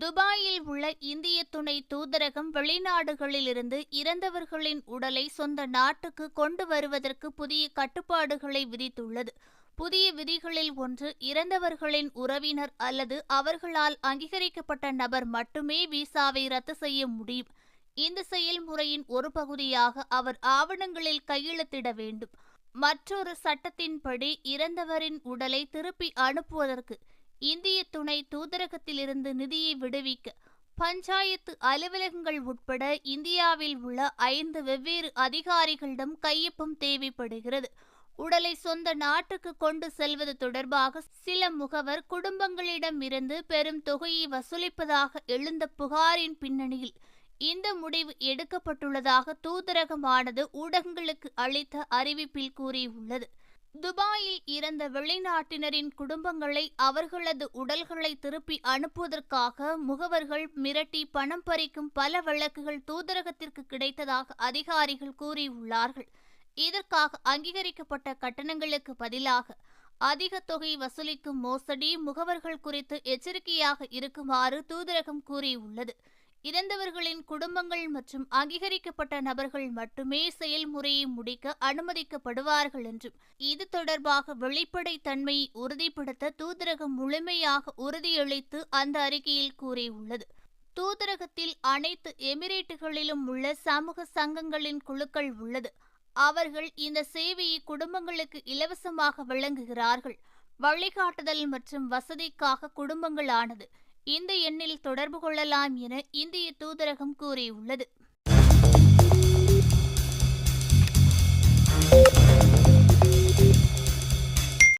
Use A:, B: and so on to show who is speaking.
A: துபாயில் உள்ள இந்திய துணை தூதரகம் வெளிநாடுகளிலிருந்து இறந்தவர்களின் உடலை சொந்த நாட்டுக்கு கொண்டு வருவதற்கு புதிய கட்டுப்பாடுகளை விதித்துள்ளது. புதிய விதிகளில் ஒன்று, இறந்தவர்களின் உறவினர் அல்லது அவர்களால் அங்கீகரிக்கப்பட்ட நபர் மட்டுமே விசாவை ரத்து செய்ய முடியும். இந்த செயல்முறையின் ஒரு பகுதியாக அவர் ஆவணங்களில் கையெழுத்திட வேண்டும். மற்றொரு சட்டத்தின்படி இறந்தவரின் உடலை திருப்பி அனுப்புவதற்கு இந்திய துணை தூதரகத்திலிருந்து நிதியை விடுவிக்க பஞ்சாயத்து அலுவலகங்கள் உட்பட இந்தியாவில் உள்ள 5 வெவ்வேறு அதிகாரிகளிடம் கையொப்பம் தேவைப்படுகிறது. உடலை சொந்த நாட்டுக்கு கொண்டு செல்வது தொடர்பாக சில முகவர் குடும்பங்களிடம் இருந்து பெரும் தொகையை வசூலிப்பதாக எழுந்த புகாரின் பின்னணியில் இந்த முடிவு எடுக்கப்பட்டுள்ளதாக தூதரகமானது ஊடகங்களுக்கு அளித்த அறிவிப்பில் கூறியுள்ளது. துபாயில் இறந்த வெளிநாட்டினரின் குடும்பங்களை அவர்களது உடல்களை திருப்பி அனுப்புவதற்காக முகவர்கள் மிரட்டி பணம் பறிக்கும் பல வழக்குகள் தூதரகத்திற்கு கிடைத்ததாக அதிகாரிகள் கூறியுள்ளார்கள். இதற்காக அங்கீகரிக்கப்பட்ட கட்டணங்களுக்கு பதிலாக அதிக தொகை வசூலிக்கும் மோசடி முகவர்கள் குறித்து எச்சரிக்கையாக இருக்குமாறு தூதரகம் கூறியுள்ளது. இறந்தவர்களின் குடும்பங்கள் மற்றும் அங்கீகரிக்கப்பட்ட நபர்கள் மட்டுமே செயல்முறையை முடிக்க அனுமதிக்கப்படுவார்கள் என்றும், இது தொடர்பாக வெளிப்படைத்தன்மையை உறுதிப்படுத்த தூதரகம் முழுமையாக உறுதியளித்து அந்த அறிக்கையில் கூறியுள்ளது. தூதரகத்தில் அனைத்து எமிரேட்டுகளிலும் உள்ள சமூக சங்கங்களின் குழுக்கள் உள்ளது. அவர்கள் இந்த சேவையை குடும்பங்களுக்கு இலவசமாக வழங்குகிறார்கள். வழிகாட்டுதல் மற்றும் வசதிக்காக குடும்பங்களானது இந்த எண்ணில் தொடர்பு கொள்ளலாம் என இந்திய தூதரகம் கூறியுள்ளது.